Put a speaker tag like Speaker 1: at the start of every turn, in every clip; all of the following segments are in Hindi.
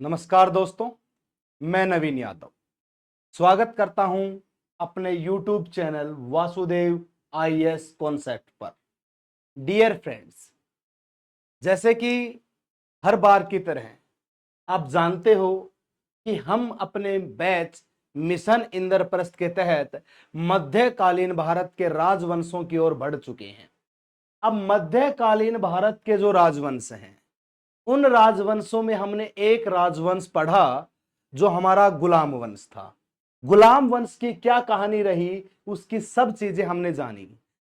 Speaker 1: नमस्कार दोस्तों, मैं नवीन यादव स्वागत करता हूं अपने YouTube channel Vasudev IAS concept पर। डियर फ्रेंड्स, जैसे कि हर बार की तरह आप जानते हो कि हम अपने बैच मिशन इंद्रप्रस्थ के तहत मध्यकालीन भारत के राजवंशों की ओर बढ़ चुके हैं। अब मध्यकालीन भारत के जो राजवंश हैं, उन राजवंशों में हमने एक राजवंश पढ़ा जो हमारा गुलाम वंश था। गुलाम वंश की क्या कहानी रही, उसकी सब चीजें हमने जानी।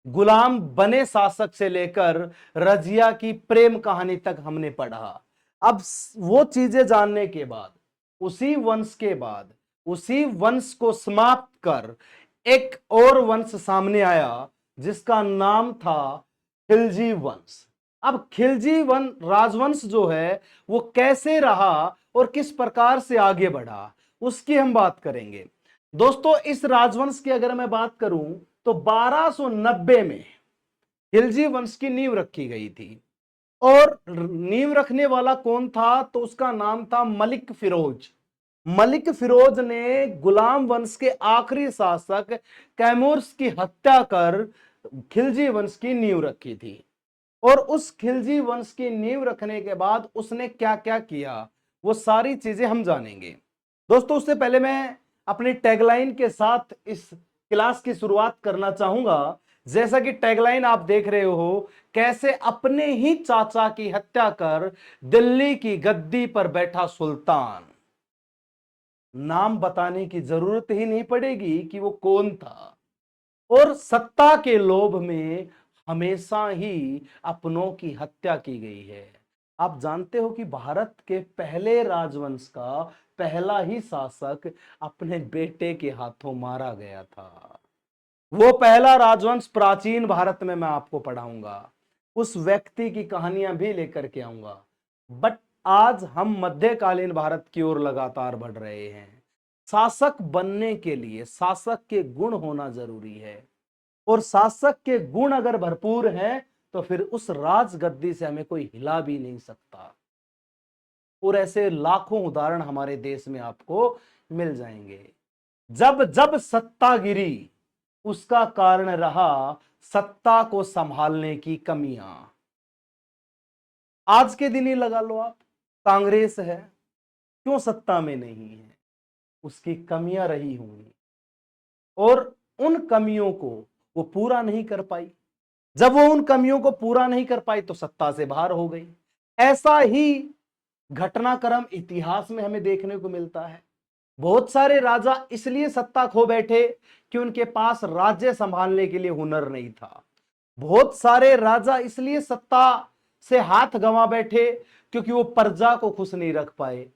Speaker 1: गुलाम बने शासक से लेकर रजिया की प्रेम कहानी तक हमने पढ़ा। अब वो चीजें जानने के बाद, उसी वंश को समाप्त कर एक और वंश सामने आया जिसका नाम था खिलजी वंश। अब खिलजी वन राजवंश जो है वो कैसे रहा और किस प्रकार से आगे बढ़ा, उसकी हम बात करेंगे। दोस्तों, इस राजवंश की अगर मैं बात करूं तो 1290 में खिलजी वंश की नींव रखी गई थी। और नींव रखने वाला कौन था? तो उसका नाम था मलिक फिरोज। मलिक फिरोज ने गुलाम वंश के आखिरी शासक कैमूर्स की हत्या कर खिलजी वंश की नींव रखी थी। और उस खिलजी वंश की नींव रखने के बाद उसने क्या क्या किया, वो सारी चीजें हम जानेंगे। दोस्तों, उससे पहले मैं अपनी टैगलाइन के साथ इस क्लास की शुरुआत करना चाहूंगा। जैसा कि टैगलाइन आप देख रहे हो, कैसे अपने ही चाचा की हत्या कर दिल्ली की गद्दी पर बैठा सुल्तान। नाम बताने की जरूरत ही नहीं पड़ेगी कि वो कौन था। और सत्ता के लोभ में हमेशा ही अपनों की हत्या की गई है। आप जानते हो कि भारत के पहले राजवंश का पहला ही शासक अपने बेटे के हाथों मारा गया था। वो पहला राजवंश प्राचीन भारत में मैं आपको पढ़ाऊंगा, उस व्यक्ति की कहानियां भी लेकर के आऊंगा। बट आज हम मध्यकालीन भारत की ओर लगातार बढ़ रहे हैं। शासक बनने के लिए शासक के गुण होना जरूरी है, और शासक के गुण अगर भरपूर हैं तो फिर उस राजगद्दी से हमें कोई हिला भी नहीं सकता। और ऐसे लाखों उदाहरण हमारे देश में आपको मिल जाएंगे। जब जब सत्ता गिरी, उसका कारण रहा सत्ता को संभालने की कमियां। आज के दिन ही लगा लो आप, कांग्रेस है, क्यों सत्ता में नहीं है? उसकी कमियां रही होंगी, और उन कमियों को वो पूरा नहीं कर पाई। जब वो उन कमियों को पूरा नहीं कर पाई तो सत्ता से बाहर हो गई। ऐसा ही घटनाक्रम इतिहास में हमें देखने को मिलता है। बहुत सारे राजा इसलिए सत्ता खो बैठे कि उनके पास राज्य संभालने के लिए हुनर नहीं था। बहुत सारे राजा इसलिए सत्ता से हाथ गंवा बैठे क्योंकि वो प्रजा को खुश नहीं रख पाए।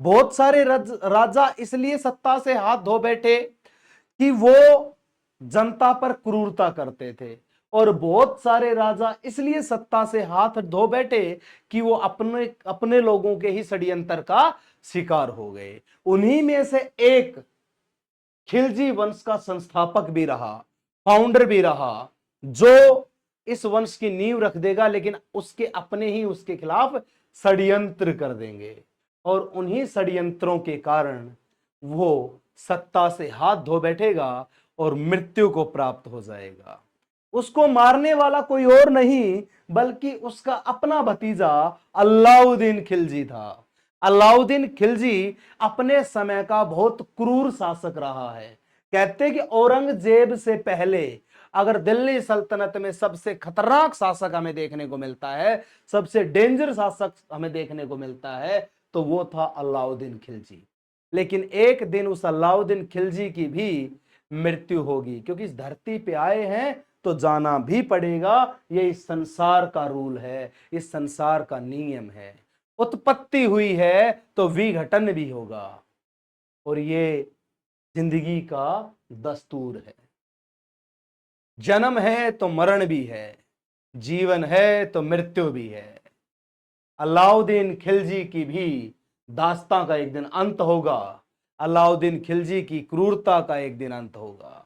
Speaker 1: बहुत सारे राजा इसलिए सत्ता से हाथ धो बैठे कि वो जनता पर क्रूरता करते थे। और बहुत सारे राजा इसलिए सत्ता से हाथ धो बैठे कि वो अपने अपने लोगों के ही षड्यंत्र का शिकार हो गए। उन्हीं में से एक खिलजी वंश का संस्थापक भी रहा, फाउंडर भी रहा, जो इस वंश की नींव रख देगा, लेकिन उसके अपने ही उसके खिलाफ षड्यंत्र कर देंगे। और उन्हीं षड्यंत्रों के कारण वो सत्ता से हाथ धो बैठेगा और मृत्यु को प्राप्त हो जाएगा। उसको मारने वाला कोई और नहीं बल्कि उसका अपना भतीजा अलाउद्दीन खिलजी था। अलाउद्दीन खिलजी अपने समय का बहुत क्रूर शासक रहा है। कहते कि औरंगजेब से पहले अगर दिल्ली सल्तनत में सबसे खतरनाक शासक हमें देखने को मिलता है, सबसे डेंजर शासक हमें देखने को मिलता है, तो वो था अलाउद्दीन खिलजी। लेकिन एक दिन उस अलाउद्दीन खिलजी की भी मृत्यु होगी, क्योंकि इस धरती पे आए हैं तो जाना भी पड़ेगा। ये इस संसार का रूल है, इस संसार का नियम है। उत्पत्ति हुई है तो विघटन भी होगा, और ये जिंदगी का दस्तूर है। जन्म है तो मरण भी है, जीवन है तो मृत्यु भी है। अलाउद्दीन खिलजी की भी दास्तां का एक दिन अंत होगा। अलाउद्दीन खिलजी की क्रूरता का एक दिन अंत होगा,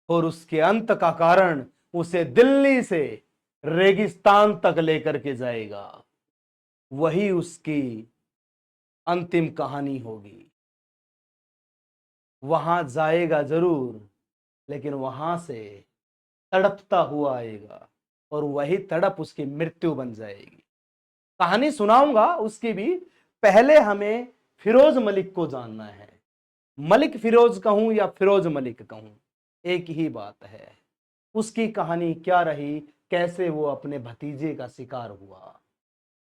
Speaker 1: और उसके अंत का कारण उसे दिल्ली से रेगिस्तान तक लेकर के जाएगा। वही उसकी अंतिम कहानी होगी। वहां जाएगा जरूर, लेकिन वहां से तड़पता हुआ आएगा और वही तड़प उसकी मृत्यु बन जाएगी। कहानी सुनाऊंगा उसकी भी, पहले हमें फिरोज मलिक को जानना है। मलिक फिरोज कहूं या फिरोज मलिक कहूं, एक ही बात है। उसकी कहानी क्या रही, कैसे वो अपने भतीजे का शिकार हुआ।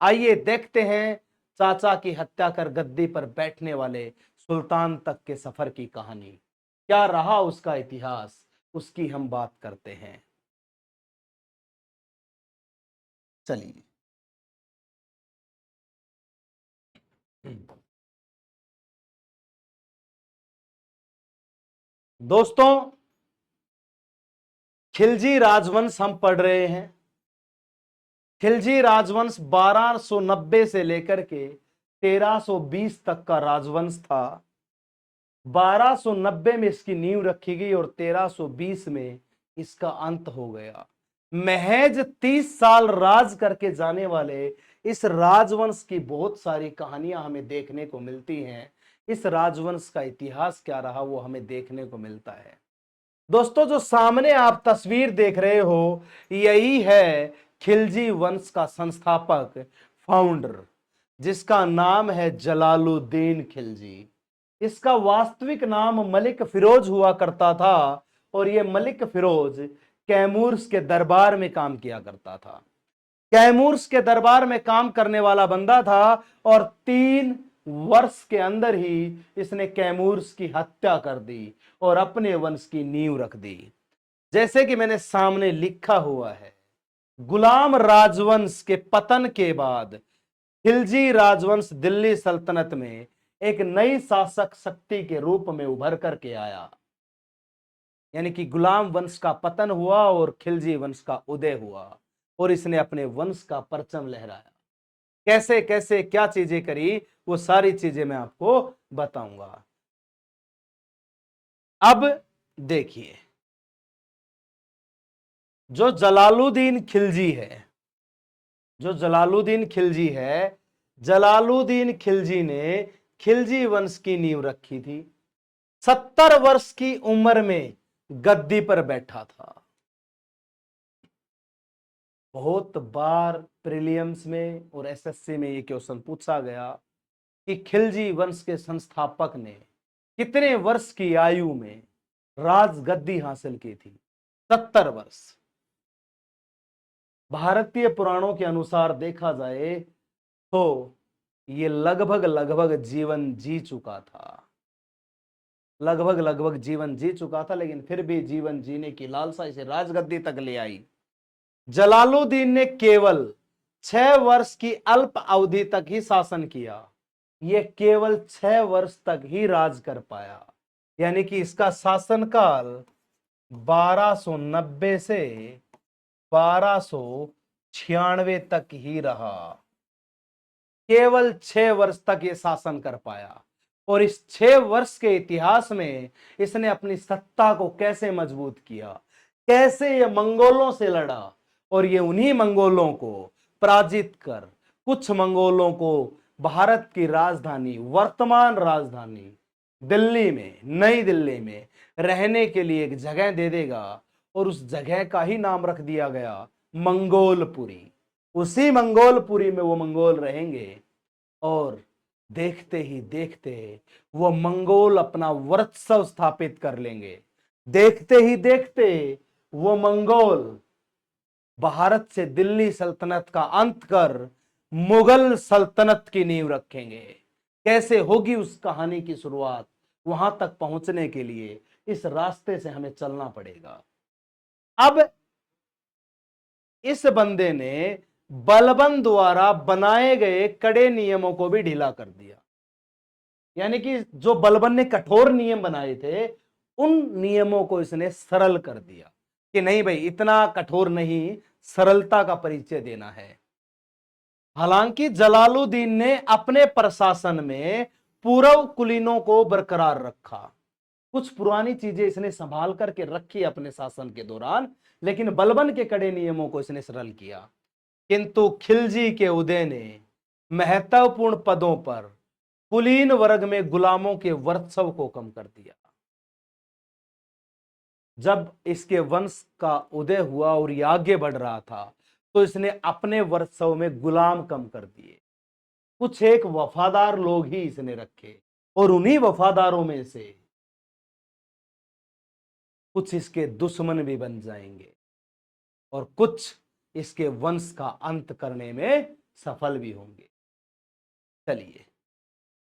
Speaker 1: आइए देखते हैं चाचा की हत्या कर गद्दी पर बैठने वाले सुल्तान तक के सफर की कहानी। क्या रहा उसका इतिहास, उसकी हम बात करते हैं। चलिए। दोस्तों, खिलजी राजवंश हम पढ़ रहे हैं। खिलजी राजवंश 1290 से लेकर के 1320 तक का राजवंश था। 1290 में इसकी नींव रखी गई और 1320 में इसका अंत हो गया। महज 30 साल राज करके जाने वाले इस राजवंश की बहुत सारी कहानियां हमें देखने को मिलती हैं। इस राजवंश का इतिहास क्या रहा वो हमें देखने को मिलता है। दोस्तों, जो सामने आप तस्वीर देख रहे हो, यही है खिलजी वंश का संस्थापक, फाउंडर, जिसका नाम है जलालुद्दीन खिलजी। इसका वास्तविक नाम मलिक फिरोज हुआ करता था और यह मलिक फिरोज कैमूर्स के दरबार में काम किया करता था। कैमूर्स के दरबार में काम करने वाला बंदा था और 3 वर्ष के अंदर ही इसने कैमूर्स की हत्या कर दी और अपने वंश की नींव रख दी। जैसे कि मैंने सामने लिखा हुआ है, गुलाम राजवंश के पतन के बाद खिलजी राजवंश दिल्ली सल्तनत में एक नई शासक शक्ति के रूप में उभर करके आया। यानी कि गुलाम वंश का पतन हुआ और खिलजी वंश का उदय हुआ और इसने अपने वंश का परचम लहराया। कैसे कैसे क्या चीजें करी, वो सारी चीजें मैं आपको बताऊंगा। अब देखिए, जो जलालुद्दीन खिलजी है, जो जलालुद्दीन खिलजी है, जलालुद्दीन खिलजी ने खिलजी वंश की नींव रखी थी। 70 वर्ष की उम्र में गद्दी पर बैठा था। बहुत बार प्रीलियम्स में और एसएससी में ये क्वेश्चन पूछा गया कि खिलजी वंश के संस्थापक ने कितने वर्ष की आयु में राज गद्दी हासिल की थी। 70 वर्ष। भारतीय पुराणों के अनुसार देखा जाए तो ये लगभग लगभग जीवन जी चुका था। लगभग लगभग जीवन जी चुका था, लेकिन फिर भी जीवन जीने की लालसा इसे राजगद्दी तक ले आई। जलालुद्दीन ने केवल 6 वर्ष की अल्प अवधि तक ही शासन किया। यह केवल 6 वर्ष तक ही राज कर पाया। यानी कि इसका शासनकाल 1290 से 1296 तक ही रहा। केवल 6 वर्ष तक ये शासन कर पाया और इस 6 वर्ष के इतिहास में इसने अपनी सत्ता को कैसे मजबूत किया, कैसे ये मंगोलों से लड़ा और ये उन्हीं मंगोलों को पराजित कर कुछ मंगोलों को भारत की राजधानी, वर्तमान राजधानी दिल्ली में, नई दिल्ली में रहने के लिए एक जगह दे देगा और उस जगह का ही नाम रख दिया गया मंगोलपुरी। उसी मंगोलपुरी में वो मंगोल रहेंगे और देखते ही देखते वो मंगोल अपना वर्चस्व स्थापित कर लेंगे। देखते ही देखते वो मंगोल भारत से दिल्ली सल्तनत का अंत कर मुगल सल्तनत की नींव रखेंगे। कैसे होगी उस कहानी की शुरुआत, वहां तक पहुंचने के लिए इस रास्ते से हमें चलना पड़ेगा। अब इस बंदे ने बलबन द्वारा बनाए गए कड़े नियमों को भी ढीला कर दिया। यानी कि जो बलबन ने कठोर नियम बनाए थे, उन नियमों को इसने सरल कर दिया कि नहीं भाई, इतना कठोर नहीं, सरलता का परिचय देना है। हालांकि जलालुद्दीन ने अपने प्रशासन में पूर्व कुलीनों को बरकरार रखा। कुछ पुरानी चीजें इसने संभाल करके रखी अपने शासन के दौरान, लेकिन बलबन के कड़े नियमों को इसने सरल किया। किंतु खिलजी के उदय ने महत्वपूर्ण पदों पर कुलीन वर्ग में गुलामों के वर्चस्व को कम कर दिया। जब इसके वंश का उदय हुआ और ये आगे बढ़ रहा था तो इसने अपने वर्चस्व में गुलाम कम कर दिए। कुछ एक वफादार लोग ही इसने रखे और उन्हीं वफादारों में से कुछ इसके दुश्मन भी बन जाएंगे और कुछ इसके वंश का अंत करने में सफल भी होंगे। चलिए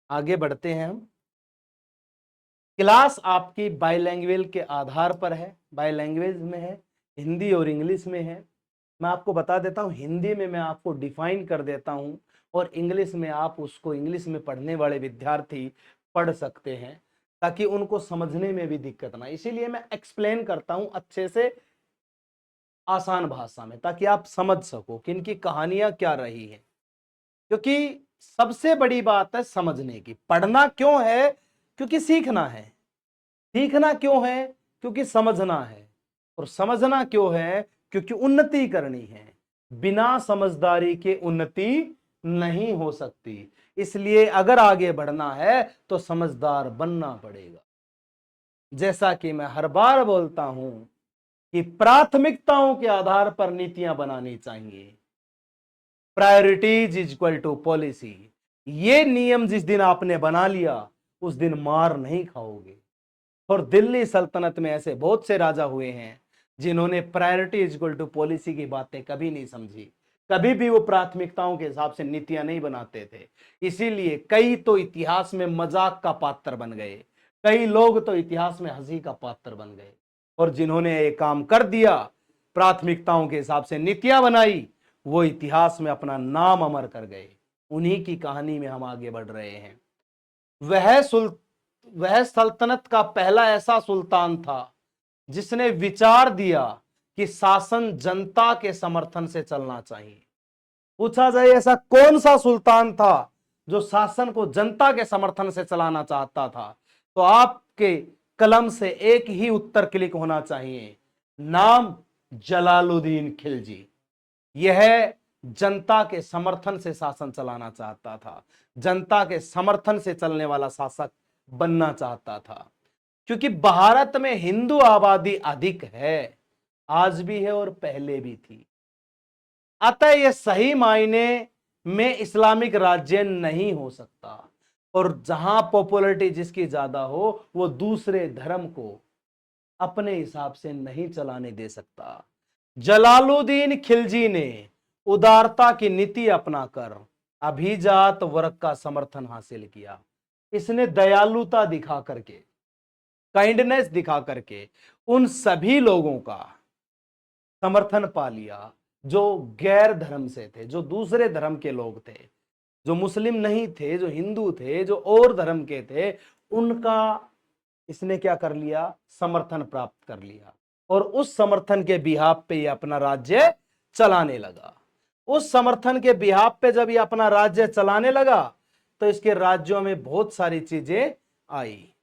Speaker 1: आगे बढ़ते हैं हम। क्लास आपकी बाइलैंग्वेज के आधार पर है, बाइलैंग्वेज में है, हिंदी और इंग्लिश में है। मैं आपको बता देता हूं, हिंदी में मैं आपको डिफाइन कर देता हूं और इंग्लिश में आप उसको, इंग्लिश में पढ़ने वाले विद्यार्थी पढ़ सकते हैं ताकि उनको समझने में भी दिक्कत ना। इसीलिए मैं एक्सप्लेन करता हूं अच्छे से, आसान भाषा में, ताकि आप समझ सको कि इनकी कहानियां क्या रही हैं। क्योंकि सबसे बड़ी बात है समझने की। पढ़ना क्यों है? क्योंकि सीखना है। सीखना क्यों है? क्योंकि समझना है। और समझना क्यों है? क्योंकि उन्नति करनी है। बिना समझदारी के उन्नति नहीं हो सकती। इसलिए अगर आगे बढ़ना है तो समझदार बनना पड़ेगा। जैसा कि मैं हर बार बोलता हूं कि प्राथमिकताओं के आधार पर नीतियां बनानी चाहिए। Priorities equal to policy. ये नियम जिस दिन आपने बना लिया उस दिन मार नहीं खाओगे। और दिल्ली सल्तनत में ऐसे बहुत से राजा हुए हैं जिन्होंने प्रायोरिटी इक्वल टू पॉलिसी की बातें कभी नहीं समझी। कभी भी वो प्राथमिकताओं के हिसाब से नीतियां नहीं बनाते थे। इसीलिए कई तो इतिहास में मजाक का पात्र बन गए, कई लोग तो इतिहास में हंसी का पात्र बन गए। और जिन्होंने ये काम कर दिया, प्राथमिकताओं के हिसाब से नीतियां बनाई, वो इतिहास में अपना नाम अमर कर गए। उन्हीं की कहानी में हम आगे बढ़ रहे हैं। वह सल्तनत का पहला ऐसा सुल्तान था जिसने विचार दिया कि शासन जनता के समर्थन से चलना चाहिए। पूछा जाए ऐसा कौन सा सुल्तान था जो शासन को जनता के समर्थन से चलाना चाहता था, तो आपके कलम से एक ही उत्तर क्लिक होना चाहिए, नाम जलालुद्दीन खिलजी। यह जनता के समर्थन से शासन चलाना चाहता था, जनता के समर्थन से चलने वाला शासक बनना चाहता था। क्योंकि भारत में हिंदू आबादी अधिक है, आज भी है और पहले भी थी। अतः यह सही मायने में इस्लामिक राज्य नहीं हो सकता। और जहां पॉपुलैरिटी जिसकी ज्यादा हो वो दूसरे धर्म को अपने हिसाब से नहीं चलाने दे सकता। जलालुद्दीन खिलजी ने उदारता की नीति अपनाकर अभिजात वर्ग का समर्थन हासिल किया। इसने दयालुता दिखा करके, काइंडनेस दिखा करके उन सभी लोगों का समर्थन पा लिया जो गैर धर्म से थे, जो दूसरे धर्म के लोग थे, जो मुस्लिम नहीं थे, जो हिंदू थे, जो और धर्म के थे, उनका इसने क्या कर लिया? समर्थन प्राप्त कर लिया। और उस समर्थन के बिहाफ पे ये अपना राज्य चलाने लगा। उस समर्थन के बिहाफ पे जब ये अपना राज्य चलाने लगा तो इसके राज्यों में बहुत सारी चीजें आई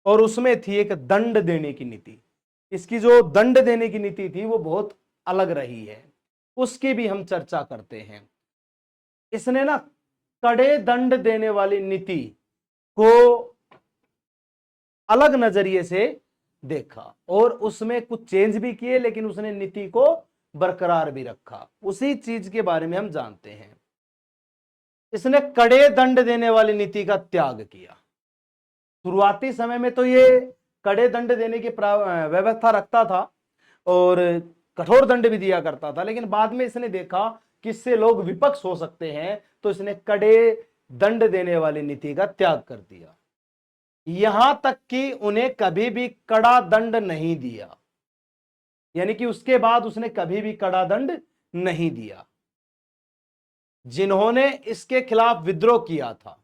Speaker 1: और उसमें थी एक दंड देने की नीति। इसकी जो दंड देने की नीति थी वो बहुत अलग रही है, उसकी भी हम चर्चा करते हैं। इसने ना कड़े दंड देने वाली नीति को अलग नजरिए से देखा और उसमें कुछ चेंज भी किए, लेकिन उसने नीति को बरकरार भी रखा। उसी चीज के बारे में हम जानते हैं। इसने कड़े दंड देने वाली नीति का त्याग किया। शुरुआती समय में तो ये कड़े दंड देने की व्यवस्था रखता था और कठोर दंड भी दिया करता था, लेकिन बाद में इसने देखा कि इससे लोग विपक्ष हो सकते हैं, तो इसने कड़े दंड देने वाली नीति का त्याग कर दिया। यहां तक कि उन्हें कभी भी कड़ा दंड नहीं दिया, यानी कि उसके बाद उसने कभी भी कड़ा दंड नहीं दिया। जिन्होंने इसके खिलाफ विद्रोह किया था,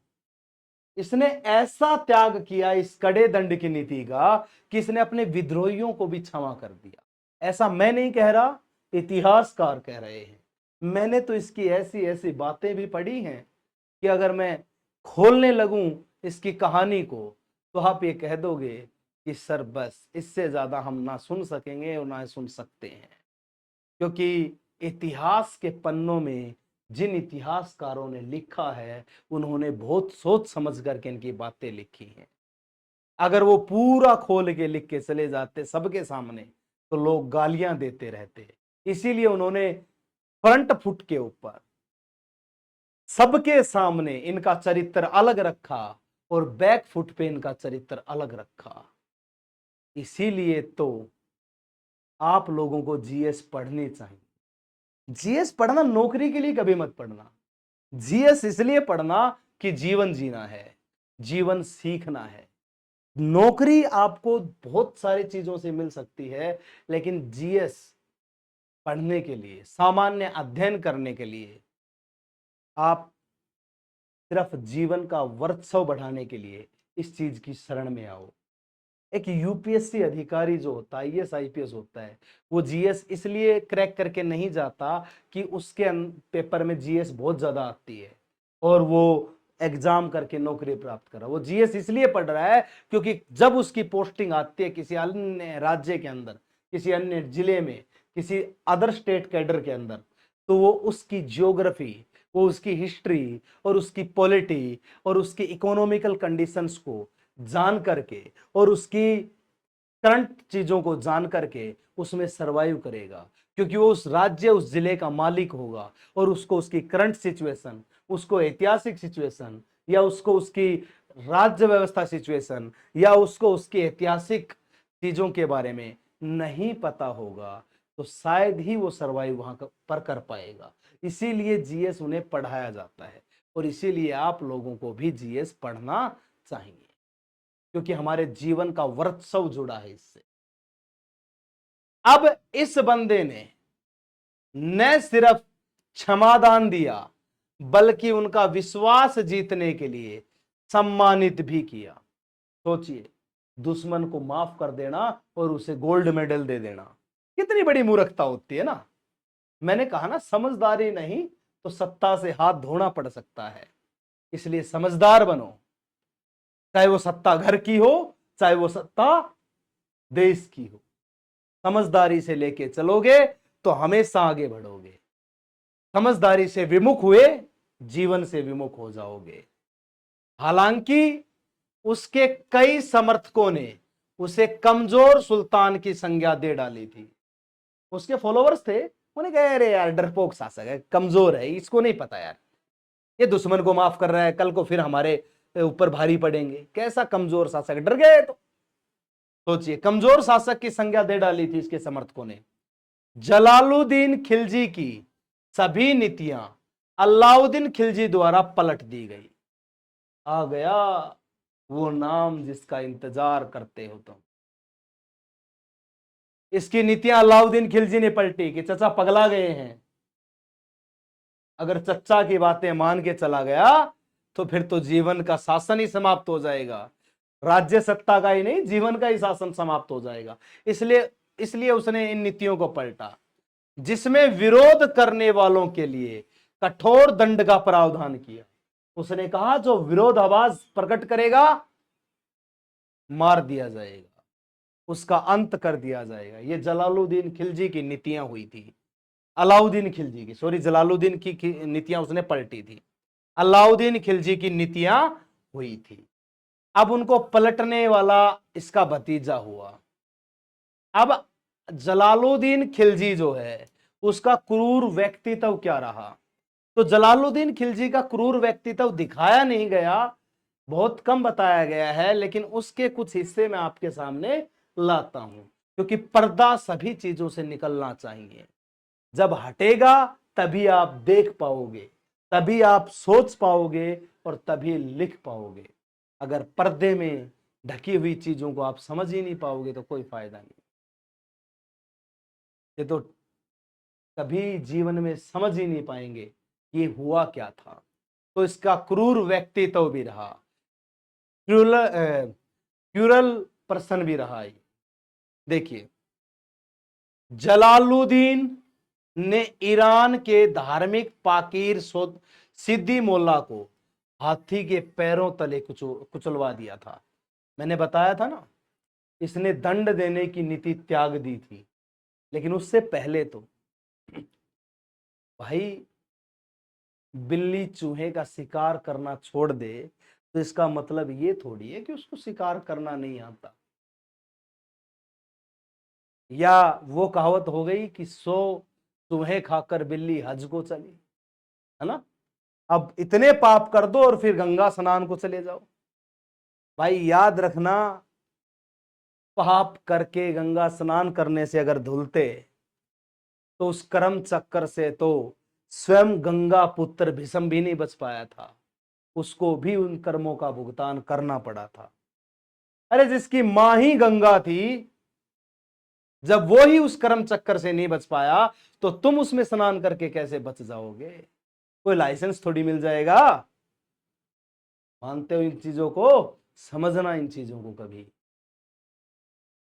Speaker 1: इसने ऐसा त्याग किया इस कड़े दंड की नीति का कि इसने अपने विद्रोहियों को भी क्षमा कर दिया। ऐसा मैं नहीं कह रहा, इतिहासकार कह रहे हैं। मैंने तो इसकी ऐसी ऐसी बातें भी पढ़ी हैं कि अगर मैं खोलने लगूं इसकी कहानी को तो आप ये कह दोगे कि सर बस इससे ज्यादा हम ना सुन सकेंगे और ना सुन सकते हैं। क्योंकि इतिहास के पन्नों में जिन इतिहासकारों ने लिखा है उन्होंने बहुत सोच समझ करके इनकी बातें लिखी हैं। अगर वो पूरा खोल के लिख के चले जाते सबके सामने तो लोग गालियां देते रहते। इसीलिए उन्होंने फ्रंट फुट के ऊपर सबके सामने इनका चरित्र अलग रखा और बैक फुट पे इनका चरित्र अलग रखा। इसीलिए तो आप लोगों को जीएस पढ़नी चाहिए। जीएस पढ़ना नौकरी के लिए कभी मत पढ़ना। जीएस इसलिए पढ़ना कि जीवन जीना है, जीवन सीखना है। नौकरी आपको बहुत सारी चीजों से मिल सकती है, लेकिन जीएस पढ़ने के लिए, सामान्य अध्ययन करने के लिए, आप सिर्फ जीवन का वर्चस्व बढ़ाने के लिए इस चीज की शरण में आओ। एक यूपीएससी अधिकारी जो होता है, आईएएस आईपीएस होता है, वो जीएस इसलिए क्रैक करके नहीं जाता कि उसके पेपर में जीएस बहुत ज्यादा आती है और वो एग्जाम करके नौकरी प्राप्त कर रहा है। वो जीएस इसलिए पढ़ रहा है क्योंकि जब उसकी पोस्टिंग आती है किसी अन्य राज्य के अंदर, किसी अन्य जिले में, किसी अदर स्टेट कैडर के अंदर, तो वो उसकी ज्योग्राफी, वो उसकी हिस्ट्री और उसकी पॉलिटी और उसकी इकोनॉमिकल कंडीशंस को जान करके और उसकी करंट चीजों को जान करके उसमें सरवाइव करेगा, क्योंकि वो उस राज्य, उस जिले का मालिक होगा और उसको उसकी करंट सिचुएशन, उसको ऐतिहासिक सिचुएशन, या उसको उसकी राज्य व्यवस्था सिचुएशन, या उसको उसकी ऐतिहासिक चीजों के बारे में नहीं पता होगा, तो शायद ही वो सरवाइव वहां पर कर पाएगा। इसीलिए जीएस उन्हें पढ़ाया जाता है और इसीलिए आप लोगों को भी जीएस पढ़ना चाहिए, क्योंकि हमारे जीवन का वर्चस्व जुड़ा है इससे। अब इस बंदे ने न सिर्फ क्षमादान दिया, बल्कि उनका विश्वास जीतने के लिए सम्मानित भी किया। सोचिए, दुश्मन को माफ कर देना और उसे गोल्ड मेडल दे देना, कितनी बड़ी मूर्खता होती है ना। मैंने कहा ना, समझदारी नहीं तो सत्ता से हाथ धोना पड़ सकता है। इसलिए समझदार बनो, चाहे वो सत्ता घर की हो, चाहे वो सत्ता देश की हो। समझदारी से लेके चलोगे तो हमेशा आगे बढ़ोगे। समझदारी से विमुख हुए, जीवन से विमुख हो जाओगे। हालांकि उसके कई समर्थकों ने उसे कमजोर सुल्तान की संज्ञा दे डाली थी। उसके फॉलोअर्स थे, उन्हें कहे अरे यार डरपोक शासक है, कमजोर है, इसको नहीं पता यार, ये दुश्मन को माफ कर रहा है, कल को फिर हमारे ऊपर भारी पड़ेंगे, कैसा कमजोर शासक, डर गए। तो सोचिए, कमजोर शासक की संज्ञा दे डाली थी इसके समर्थकों ने। जलालुद्दीन खिलजी की सभी नीतियां अलाउद्दीन खिलजी द्वारा पलट दी गई। आ गया वो नाम जिसका इंतजार करते हो तुम। इसकी नीतियां अलाउद्दीन खिलजी ने पलटी कि चचा पगला गए हैं। अगर चचा की बातें मान के चला गया तो फिर तो जीवन का शासन ही समाप्त हो जाएगा। राज्य सत्ता का ही नहीं, जीवन का ही शासन समाप्त हो जाएगा। इसलिए इसलिए उसने इन नीतियों को पलटा, जिसमें विरोध करने वालों के लिए कठोर दंड का प्रावधान किया। उसने कहा जो विरोधाभास प्रकट करेगा मार दिया जाएगा, उसका अंत कर दिया जाएगा। ये जलालुद्दीन खिलजी की नीतियां हुई थी। अलाउद्दीन खिलजी की, सॉरी, जलालुद्दीन की नीतियां उसने पलटी थी, अलाउद्दीन खिलजी की नीतियां हुई थी। अब उनको पलटने वाला इसका भतीजा हुआ। अब जलालुद्दीन खिलजी जो है उसका क्रूर व्यक्तित्व क्या रहा, तो जलालुद्दीन खिलजी का क्रूर व्यक्तित्व दिखाया नहीं गया, बहुत कम बताया गया है, लेकिन उसके कुछ हिस्से मैं आपके सामने लाता हूं, क्योंकि पर्दा सभी चीजों से निकलना चाहिए। जब हटेगा तभी आप देख पाओगे, तभी आप सोच पाओगे और तभी लिख पाओगे। अगर पर्दे में ढकी हुई चीजों को आप समझ ही नहीं पाओगे तो कोई फायदा नहीं। ये तो कभी जीवन में समझ ही नहीं पाएंगे ये हुआ क्या था। तो इसका क्रूर व्यक्तित्व भी रहा, क्रूरल पर्सन भी रहा। देखिए, जलालुद्दीन ने ईरान के धार्मिक पाकीर सिद्दी मोल्ला को हाथी के पैरों तले कुचलवा दिया था। मैंने बताया था ना, इसने दंड देने की नीति त्याग दी थी, लेकिन उससे पहले तो भाई बिल्ली चूहे का शिकार करना छोड़ दे तो इसका मतलब ये थोड़ी है कि उसको शिकार करना नहीं आता। या वो कहावत हो गई कि 100 चूहे खाकर बिल्ली हज को चली, है ना। अब इतने पाप कर दो और फिर गंगा स्नान को चले जाओ। भाई याद रखना, पाप करके गंगा स्नान करने से अगर धुलते तो उस कर्म चक्कर से तो स्वयं गंगा पुत्र भीष्म भी नहीं बच पाया था, उसको भी उन कर्मों का भुगतान करना पड़ा था। अरे जिसकी मां ही गंगा थी, जब वो ही उस कर्म चक्कर से नहीं बच पाया तो तुम उसमें स्नान करके कैसे बच जाओगे? कोई लाइसेंस थोड़ी मिल जाएगा। मानते हो इन चीजों को? समझना इन चीजों को कभी।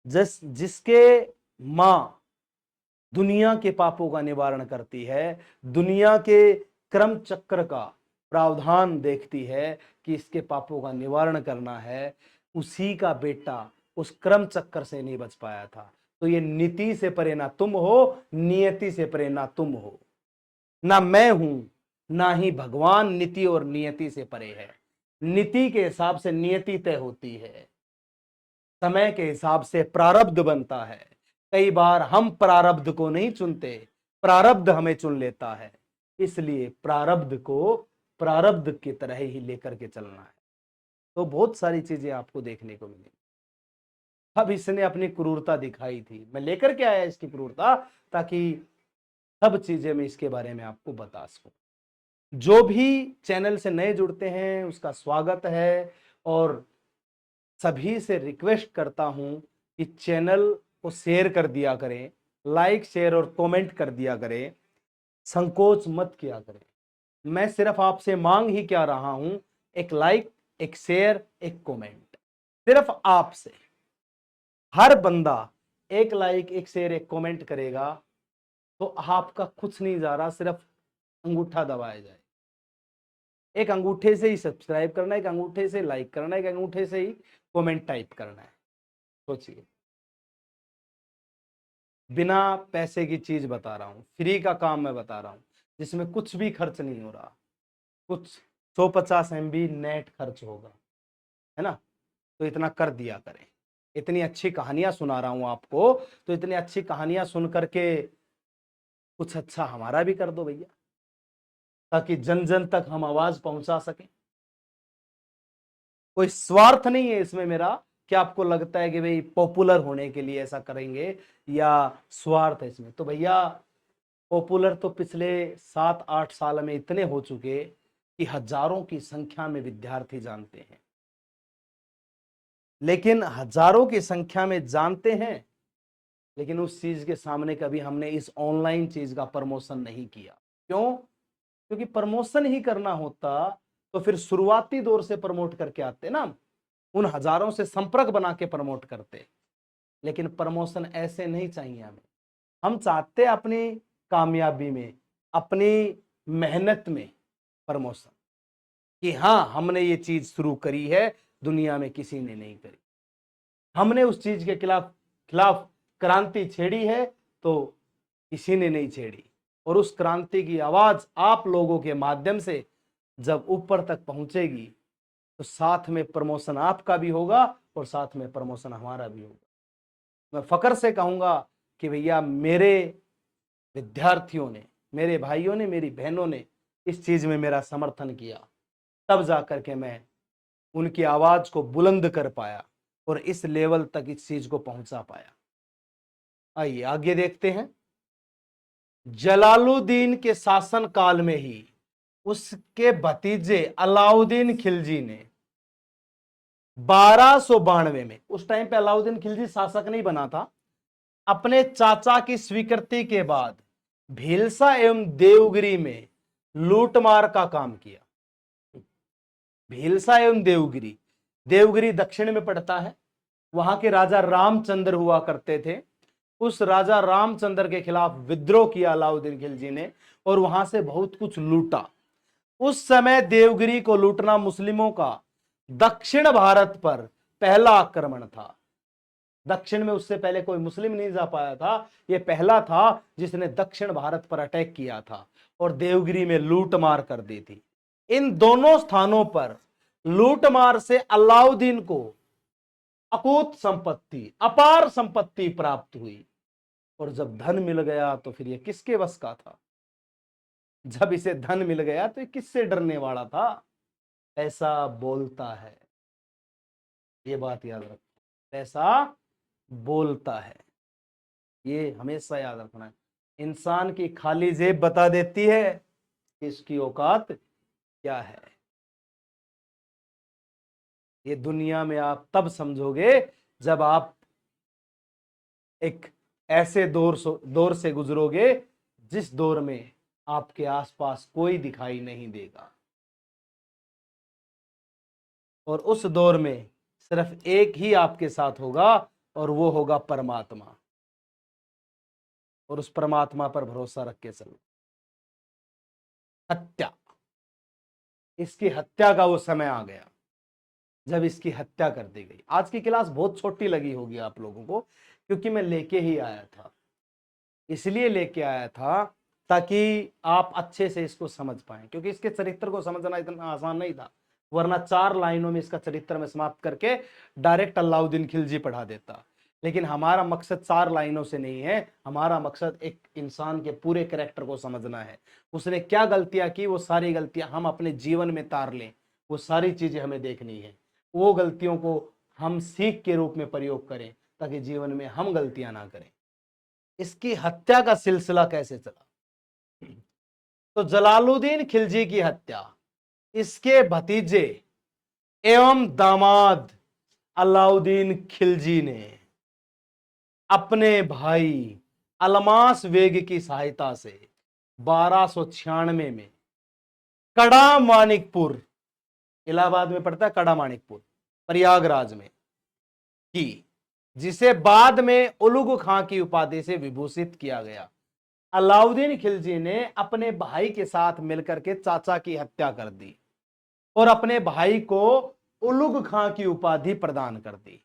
Speaker 1: जिसके मां दुनिया के पापों का निवारण करती है, दुनिया के क्रम चक्र का प्रावधान देखती है कि इसके पापों का निवारण करना है, उसी का बेटा उस क्रम चक्कर से नहीं बच पाया था। तो ये नीति से परे ना तुम हो, नियति से परे ना तुम हो, ना मैं हूं, ना ही भगवान नीति और नियति से परे है। नीति के हिसाब से नियति तय होती है, समय के हिसाब से प्रारब्ध बनता है। कई बार हम प्रारब्ध को नहीं चुनते, प्रारब्ध हमें चुन लेता है। इसलिए प्रारब्ध को प्रारब्ध की तरह ही लेकर के चलना है। तो बहुत सारी चीजें आपको देखने को मिलेंगी। अब इसने अपनी क्रूरता दिखाई थी, मैं लेकर के आया इसकी क्रूरता, ताकि सब चीजें मैं इसके बारे में आपको बता सकूं। जो भी चैनल से नए जुड़ते हैं उसका स्वागत है, और सभी से रिक्वेस्ट करता हूं कि चैनल को शेयर कर दिया करें, लाइक शेयर और कमेंट कर दिया करें, संकोच मत किया करें। मैं सिर्फ आपसे मांग ही क्या रहा हूं, एक लाइक, एक शेयर, एक कमेंट, सिर्फ आपसे। हर बंदा एक लाइक, एक शेयर, एक कमेंट करेगा तो आपका कुछ नहीं जा रहा, सिर्फ अंगूठा दबाया जाए। एक अंगूठे से ही सब्सक्राइब करना है, एक अंगूठे से लाइक करना है, एक अंगूठे से ही कमेंट टाइप करना है। सोचिए, बिना पैसे की चीज बता रहा हूं, फ्री का काम मैं बता रहा हूं, जिसमें कुछ भी खर्च नहीं हो रहा। कुछ 150 MB नेट खर्च होगा, है ना। तो इतना कर दिया करें। इतनी अच्छी कहानियां सुना रहा हूं आपको, तो इतनी अच्छी कहानियां सुन करके कुछ अच्छा हमारा भी कर दो भैया, ताकि जन जन तक हम आवाज पहुंचा सकें। कोई स्वार्थ नहीं है इसमें मेरा कि आपको लगता है कि भाई पॉपुलर होने के लिए ऐसा करेंगे, या स्वार्थ है इसमें। तो भैया पॉपुलर तो पिछले 7-8 साल में इतने हो चुके कि हजारों की संख्या में विद्यार्थी जानते हैं। लेकिन हजारों की संख्या में जानते हैं, लेकिन उस चीज के सामने कभी हमने इस ऑनलाइन चीज का प्रमोशन नहीं किया। क्यों? क्योंकि प्रमोशन ही करना होता तो फिर शुरुआती दौर से प्रमोट करके आते ना, उन हजारों से संपर्क बना के प्रमोट करते। लेकिन प्रमोशन ऐसे नहीं चाहिए हमें। हम चाहते अपनी कामयाबी में, अपनी मेहनत में प्रमोशन, कि हाँ हमने ये चीज शुरू करी है, दुनिया में किसी ने नहीं करी, हमने उस चीज के खिलाफ खिलाफ क्रांति छेड़ी है तो किसी ने नहीं छेड़ी। और उस क्रांति की आवाज आप लोगों के माध्यम से जब ऊपर तक पहुंचेगी तो साथ में प्रमोशन आपका भी होगा और साथ में प्रमोशन हमारा भी होगा। मैं फकर से कहूंगा कि भैया मेरे विद्यार्थियों ने, मेरे भाइयों ने, मेरी बहनों ने इस चीज में मेरा समर्थन किया, तब जाकर के मैं उनकी आवाज को बुलंद कर पाया और इस लेवल तक इस चीज को पहुंचा पाया। आइए आगे देखते हैं। जलालुद्दीन के शासन काल में ही उसके भतीजे अलाउद्दीन खिलजी ने 1292 में, उस टाइम पे अलाउद्दीन खिलजी शासक नहीं बना था, अपने चाचा की स्वीकृति के बाद भीलसा एवं देवगिरी में लूटमार का काम किया। भीलसा एवं देवगिरी, देवगिरी दक्षिण में पड़ता है। वहां के राजा रामचंद्र हुआ करते थे। उस राजा रामचंद्र के खिलाफ विद्रोह किया अलाउद्दीन खिलजी ने और वहां से बहुत कुछ लूटा। उस समय देवगिरी को लूटना मुस्लिमों का दक्षिण भारत पर पहला आक्रमण था। दक्षिण में उससे पहले कोई मुस्लिम नहीं जा पाया था, ये पहला था जिसने दक्षिण भारत पर अटैक किया था और देवगिरी में लूटमार कर दी थी। इन दोनों स्थानों पर लूटमार से अलाउद्दीन को अकूत संपत्ति, अपार संपत्ति प्राप्त हुई। और जब धन मिल गया तो फिर ये किसके बस का था? जब इसे धन मिल गया तो ये किससे डरने वाला था? पैसा बोलता है, ये बात याद रखो, पैसा बोलता है, ये हमेशा याद रखना है। इंसान की खाली जेब बता देती है कि इसकी औकात क्या है। ये दुनिया में आप तब समझोगे जब आप एक ऐसे दौर से गुजरोगे जिस दौर में आपके आसपास कोई दिखाई नहीं देगा, और उस दौर में सिर्फ एक ही आपके साथ होगा और वो होगा परमात्मा। और उस परमात्मा पर भरोसा रख के चलो। हत्या, इसकी हत्या का वो समय आ गया जब इसकी हत्या कर दी गई। आज की क्लास बहुत छोटी लगी होगी आप लोगों को, क्योंकि मैं लेके ही आया था, इसलिए लेके आया था ताकि आप अच्छे से इसको समझ पाएं, क्योंकि इसके चरित्र को समझना इतना आसान नहीं था, वरना 4 लाइनों में इसका चरित्र में समाप्त करके डायरेक्ट अलाउद्दीन खिलजी पढ़ा देता। लेकिन हमारा मकसद 4 लाइनों से नहीं है, हमारा मकसद एक इंसान के पूरे कैरेक्टर को समझना है। उसने क्या गलतियां की, वो सारी गलतियां हम अपने जीवन में तार लें, वो सारी चीजें हमें देखनी है। वो गलतियों को हम सीख के रूप में प्रयोग करें ताकि जीवन में हम गलतियां ना करें। इसकी हत्या का सिलसिला कैसे चला? तो जलालुद्दीन खिलजी की हत्या इसके भतीजे एवं दामाद अलाउद्दीन खिलजी ने अपने भाई अलमास बेग की सहायता से 1296 में कड़ा मानिकपुर, इलाहाबाद में पड़ता है कड़ा मानिकपुर, प्रयागराज में की, जिसे बाद में उलुग खां की उपाधि से विभूषित किया गया। अलाउद्दीन खिलजी ने अपने भाई के साथ मिलकर के चाचा की हत्या कर दी और अपने भाई को उलुग खां की उपाधि प्रदान कर दी।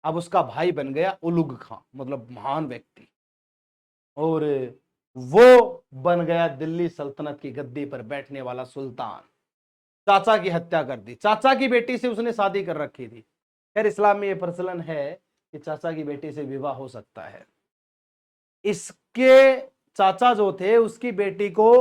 Speaker 1: अब उसका भाई बन गया उलुग खां, मतलब महान व्यक्ति, और वो बन गया दिल्ली सल्तनत की गद्दी पर बैठने वाला सुल्तान। चाचा की हत्या कर दी, चाचा की बेटी से उसने शादी कर रखी थी। खैर इस्लाम में यह प्रचलन है कि चाचा की बेटी से विवाह हो सकता है। इसके चाचा जो थे उसकी बेटी को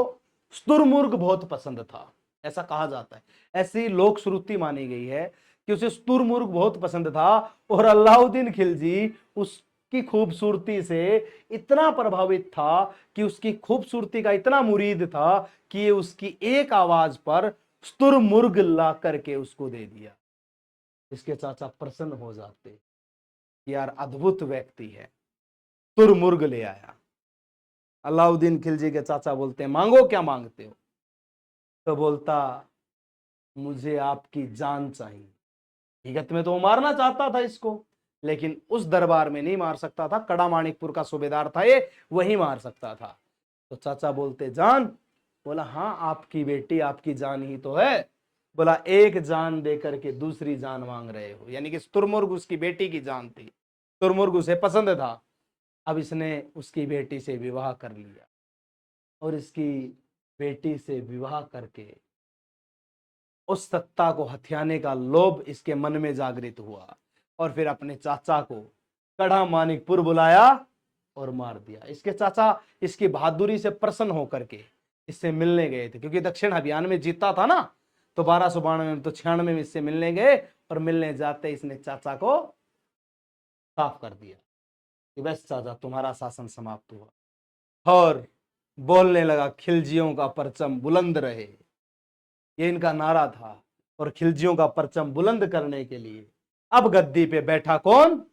Speaker 1: शुतुरमुर्ग बहुत पसंद था, ऐसा कहा जाता है, ऐसी लोक श्रुति मानी गई है कि उसे शुतुरमुर्ग बहुत पसंद था। और अलाउद्दीन खिलजी उसकी खूबसूरती से इतना प्रभावित था कि उसकी खूबसूरती का इतना मुरीद था कि ये उसकी एक आवाज पर शुतुरमुर्ग ला करके उसको दे दिया। इसके चाचा प्रसन्न हो जाते, यार अद्भुत व्यक्ति है, शुतुरमुर्ग ले आया। अलाउद्दीन खिलजी के चाचा बोलते हैं मांगो, क्या मांगते हो? तो बोलता मुझे आपकी जान चाहिए। हकीकत में तो वो मारना चाहता था इसको, लेकिन उस दरबार में नहीं मार सकता था, कड़ा मानिकपुर का सूबेदार था ये, वही मार सकता था। तो चाचा बोलते जान? बोला हाँ, आपकी बेटी आपकी जान ही तो है। बोला एक जान देकर के दूसरी जान मांग रहे हो, यानी कि तुरमुर्ग उसकी बेटी की जान थी, तुरमुर्ग उसे पसंद था। अब इसने उसकी बेटी से विवाह कर लिया और इसकी बेटी से विवाह करके उस सत्ता को हथियाने का लोभ इसके मन में जागृत हुआ और फिर अपने चाचा को कड़ा मानिकपुर बुलाया और मार दिया। इसके चाचा इसकी बहादुरी से प्रसन्न होकर के इससे मिलने गए थे, क्योंकि दक्षिण अभियान में जीता था ना, तो 1292 में, तो 96 में इससे मिलने गए और मिलने जाते इसने चाचा को साफ कर दिया कि बस चाचा तुम्हारा शासन समाप्त हुआ, और बोलने लगा खिलजियों का परचम बुलंद रहे, ये इनका नारा था। और खिलजियों का परचम बुलंद करने के लिए अब गद्दी पे बैठा कौन?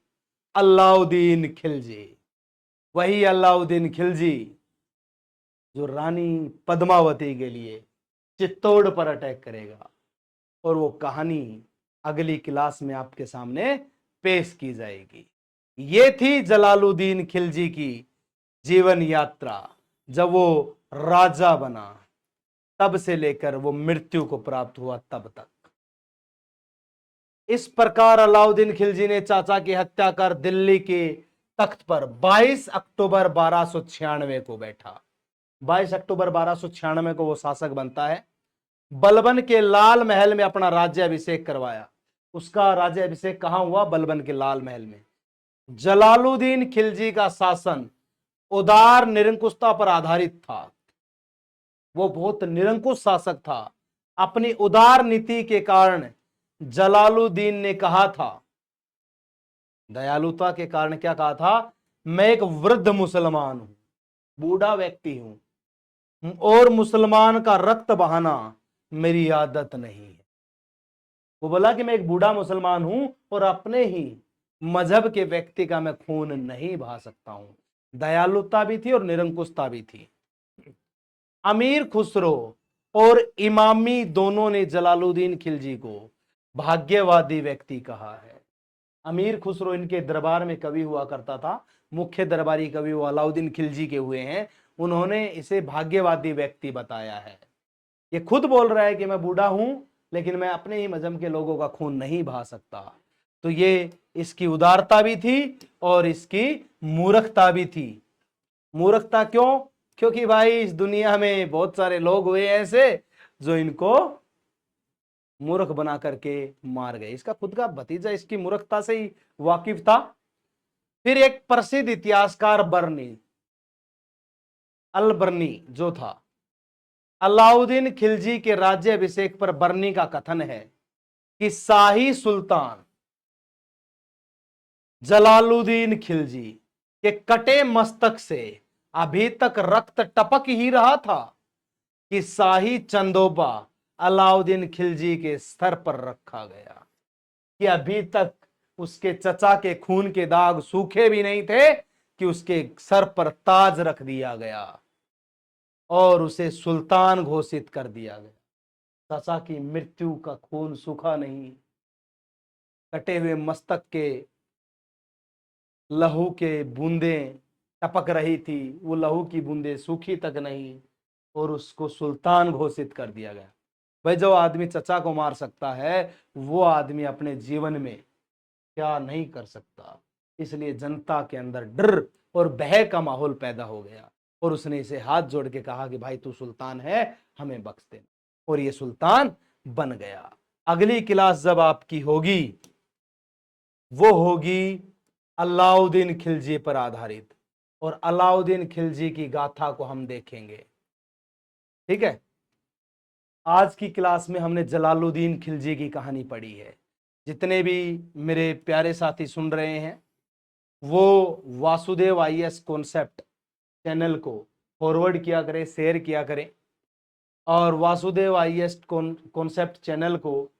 Speaker 1: अलाउद्दीन खिलजी। वही अलाउद्दीन खिलजी जो रानी पद्मावती के लिए चित्तौड़ पर अटैक करेगा, और वो कहानी अगली क्लास में आपके सामने पेश की जाएगी। ये थी जलालुद्दीन खिलजी की जीवन यात्रा, जब वो राजा बना तब से लेकर वो मृत्यु को प्राप्त हुआ तब तक। इस प्रकार अलाउद्दीन खिलजी ने चाचा की हत्या कर दिल्ली के तख्त पर 22 अक्टूबर 1296 को बैठा। 22 अक्टूबर 1296 को वो शासक बनता है। बलबन के लाल महल में अपना राज्याभिषेक करवाया। उसका राज्याभिषेक कहां हुआ? बलबन के लाल महल में। जलालुद्दीन खिलजी का शासन उदार निरंकुशता पर आधारित था। वो बहुत निरंकुश शासक था। अपनी उदार नीति के कारण जलालुद्दीन ने कहा था, दयालुता के कारण क्या कहा था? मैं एक वृद्ध मुसलमान हूं, बूढ़ा व्यक्ति हूं, और मुसलमान का रक्त बहाना मेरी आदत नहीं है। वो बोला कि मैं एक बूढ़ा मुसलमान हूं और अपने ही मजहब के व्यक्ति का मैं खून नहीं बहा सकता हूं। दयालुता भी थी और निरंकुशता भी थी। अमीर खुसरो और इमामी दोनों ने जलालुद्दीन खिलजी को भाग्यवादी व्यक्ति कहा है। अमीर खुसरो इनके दरबार में कवि हुआ करता था, मुख्य दरबारी कवि वो अलाउद्दीन खिलजी के हुए हैं। उन्होंने इसे भाग्यवादी व्यक्ति बताया है। ये खुद बोल रहा है कि मैं बूढ़ा हूं लेकिन मैं अपने ही मजहब के लोगों का खून नहीं बहा सकता। तो ये इसकी उदारता भी थी और इसकी मूर्खता भी थी। मूर्खता क्यों? क्योंकि भाई इस दुनिया में बहुत सारे लोग हुए ऐसे जो इनको मूर्ख बना करके मार गए। इसका खुद का भतीजा इसकी मूर्खता से ही वाकिफ था। फिर एक प्रसिद्ध इतिहासकार बर्नी, अल बर्नी जो था, अलाउद्दीन खिलजी के राज्याभिषेक पर बर्नी का कथन है कि शाही सुल्तान जलालुद्दीन खिलजी के कटे मस्तक से अभी तक रक्त टपक ही रहा था कि शाही चंदोबा अलाउद्दीन खिलजी के सर पर रखा गया, कि अभी तक उसके चचा के खून के दाग सूखे भी नहीं थे कि उसके सर पर ताज रख दिया गया और उसे सुल्तान घोषित कर दिया गया। चचा की मृत्यु का खून सूखा नहीं, कटे हुए मस्तक के लहू के बूंदें टपक रही थी, वो लहू की बूंदें सूखी तक नहीं और उसको सुल्तान घोषित कर दिया गया। भाई जो आदमी चचा को मार सकता है वो आदमी अपने जीवन में क्या नहीं कर सकता। इसलिए जनता के अंदर डर और भय का माहौल पैदा हो गया और उसने इसे हाथ जोड़ के कहा कि भाई तू सुल्तान है, हमें बख्श दे, और ये सुल्तान बन गया। अगली क्लास जब आपकी होगी वो होगी अलाउद्दीन खिलजी पर आधारित, और अलाउद्दीन खिलजी की गाथा को हम देखेंगे। ठीक है, आज की क्लास में हमने जलालुद्दीन खिलजी की कहानी पढ़ी है। जितने भी मेरे प्यारे साथी सुन रहे हैं वो वासुदेव आईएएस कॉन्सेप्ट चैनल को फॉरवर्ड किया करें, शेयर किया करें, और वासुदेव आईएएस कॉन्सेप्ट चैनल को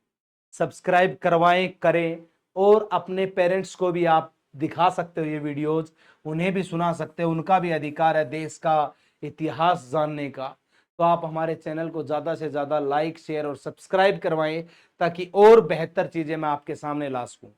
Speaker 1: सब्सक्राइब करवाएं, करें, और अपने पेरेंट्स को भी आप दिखा सकते हो ये वीडियोज, उन्हें भी सुना सकते हो। उनका भी अधिकार है देश का इतिहास जानने का। तो आप हमारे चैनल को ज़्यादा से ज़्यादा लाइक, शेयर और सब्सक्राइब करवाएं ताकि और बेहतर चीज़ें मैं आपके सामने ला सकूं।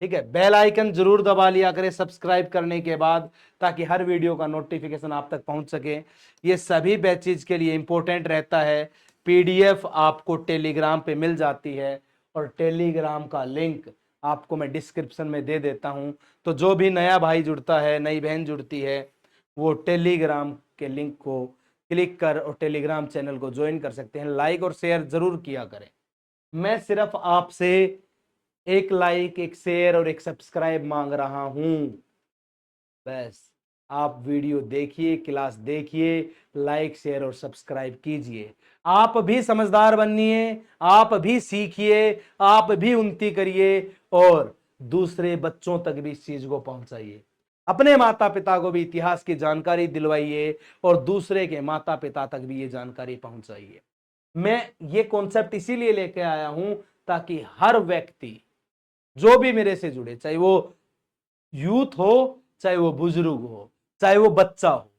Speaker 1: ठीक है, बेल आइकन जरूर दबा लिया करें सब्सक्राइब करने के बाद, ताकि हर वीडियो का नोटिफिकेशन आप तक पहुंच सके। ये सभी बैचेज के लिए इंपॉर्टेंट रहता है। पीडीएफ आपको टेलीग्राम पे मिल जाती है और टेलीग्राम का लिंक आपको मैं डिस्क्रिप्शन में दे देता हूं। तो जो भी नया भाई जुड़ता है, नई बहन जुड़ती है, वो टेलीग्राम के लिंक को क्लिक कर और टेलीग्राम चैनल को ज्वाइन कर सकते हैं। लाइक और शेयर जरूर किया करें। मैं सिर्फ आपसे एक लाइक, एक शेयर और एक सब्सक्राइब मांग रहा हूं। बस आप वीडियो देखिए, क्लास देखिए, लाइक, शेयर और सब्सक्राइब कीजिए। आप भी समझदार बनिए, आप भी सीखिए, आप भी उन्नति करिए और दूसरे बच्चों तक भी इस चीज को पहुंचाइए। अपने माता पिता को भी इतिहास की जानकारी दिलवाइए और दूसरे के माता पिता तक भी ये जानकारी पहुंचाइए। मैं ये कॉन्सेप्ट इसीलिए लेके आया हूं ताकि हर व्यक्ति जो भी मेरे से जुड़े, चाहे वो यूथ हो, चाहे वो बुजुर्ग हो, चाहे वो बच्चा हो,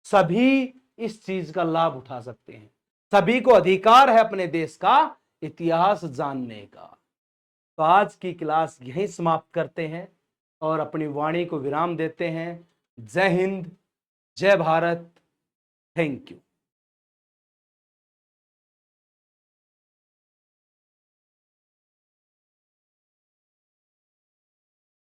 Speaker 1: सभी इस चीज का लाभ उठा सकते हैं। सभी को अधिकार है अपने देश का इतिहास जानने का। तो आज की क्लास यहीं समाप्त करते हैं और अपनी वाणी को विराम देते हैं। जय हिंद, जय भारत, थैंक यू।